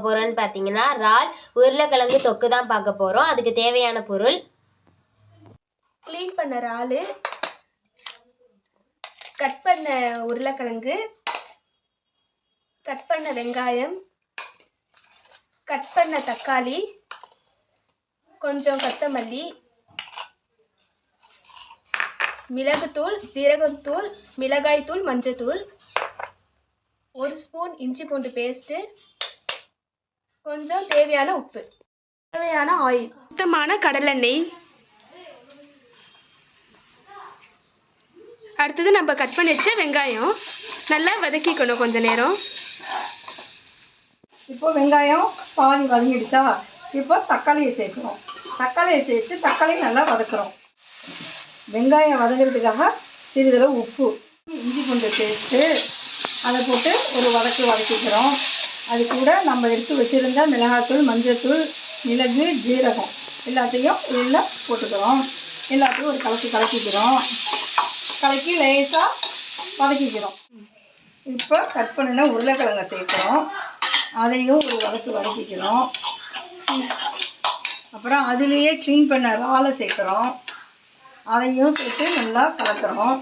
போகிறோன்னு பார்த்தீங்கன்னா இறால் உருளைக்கிழங்கு தொக்கு தான் பார்க்க போகிறோம். அதுக்கு தேவையான பொருள்: க்ளீன் பண்ண இறால், கட் பண்ண உருளைக்கிழங்கு, கட் பண்ண வெங்காயம், கட் பண்ண தக்காளி, கொஞ்சம் கொத்தமல்லி, மிளகுத்தூள், சீரகத்தூள், மிளகாய்த்தூள், மஞ்சத்தூள், 1 ஸ்பூன் இஞ்சி பூண்டு பேஸ்ட்டு, கொஞ்சம் தேவையான உப்பு, தேவையான ஆயில், சுத்தமான கடலெண்ணெய். அடுத்தது நம்ம கட் பண்ணி வச்ச வெங்காயம் நல்லா வதக்கிக்கணும் கொஞ்ச நேரம். இப்போ வெங்காயம் பாதி வதங்கிடுச்சா, இப்போ தக்காளியை சேர்க்குறோம். தக்காளியை சேர்த்து தக்காளி நல்லா வதக்குறோம். வெங்காயம் வதங்கிறதுக்காக சிறிதளவு உப்பு, இஞ்சி பூண்டு பேஸ்ட்டு அதை போட்டு ஒரு வதக்கிக்கிறோம். அது கூட நம்ம எடுத்து வச்சுருந்த மிளகாத்தூள், மஞ்சத்தூள், மிளகு, ஜீரகம் எல்லாத்தையும் உள்ளே போட்டுக்கிறோம். எல்லாத்தையும் ஒரு கலக்கிக்கிறோம். கலக்கி லேசாக வதக்கிக்கிறோம். இப்போ கட் பண்ணின உருளைக்கிழங்கை சேர்க்குறோம். அதையும் ஒரு வதக்கிக்கிறோம். அப்புறம் அதுலேயே க்ளீன் பண்ண இறாலை சேர்க்குறோம். அதையும் சேர்த்து நல்லா கலக்கிறோம்.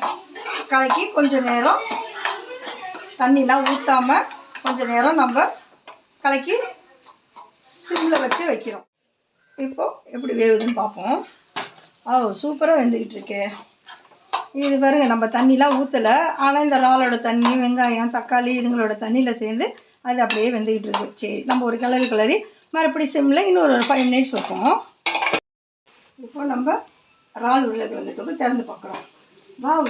கலக்கி கொஞ்சம் நேரம் தண்ணிலாம் ஊற்றாமல் கொஞ்சம் நேரம் நம்ம கலக்கி சிம்மில் வச்சு வைக்கிறோம். இப்போது எப்படி வேகுதுன்னு பார்ப்போம். சூப்பராக வெந்துக்கிட்டு இருக்கு. இது பாருங்கள், நம்ம தண்ணிலாம் ஊற்றலை, ஆனால் இந்த இறாலோட தண்ணி, வெங்காயம், தக்காளி இதுங்களோட தண்ணியில் சேர்ந்து அது அப்படியே வெந்துக்கிட்டு இருக்கு. சரி, நம்ம ஒரு கிளறி மறுபடியும் சிம்மில் இன்னொரு 5 மினிட்ஸ் வைப்போம். இப்போ நம்ம இறால் உருளைக்கிழங்கு திறந்து பார்க்குறோம்.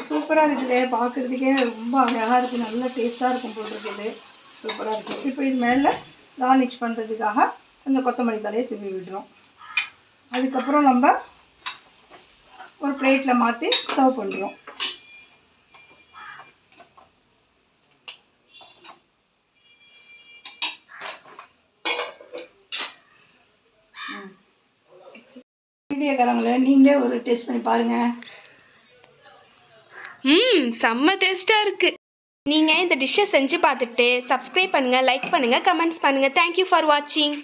சூப்பராக இருக்குது. பார்க்குறதுக்கே ரொம்ப அழகாக இருக்குது. நல்ல டேஸ்ட்டாக இருக்கும் போட்டிருக்குது. சூப்பராக இருக்குது. இப்போ இது மேலே கார்னிஷ் பண்ணுறதுக்காக கொஞ்சம் கொத்தமல்லி தலையை திரும்பி விடுறோம். அதுக்கப்புறம் நம்ம ஒரு பிளேட்டில் மாற்றி சர்வ் பண்ணுறோம். வீடியோக்காரங்களே, நீங்களே ஒரு டேஸ்ட் பண்ணி பாருங்கள். செம்ம டேஸ்ட்டாக இருக்குது. நீங்கள் இந்த டிஷ்ஷை செஞ்சு பார்த்துட்டு சப்ஸ்கிரைப் பண்ணுங்கள், லைக் பண்ணுங்கள், கமெண்ட்ஸ் பண்ணுங்கள். தேங்க்யூ ஃபார் வாட்சிங்.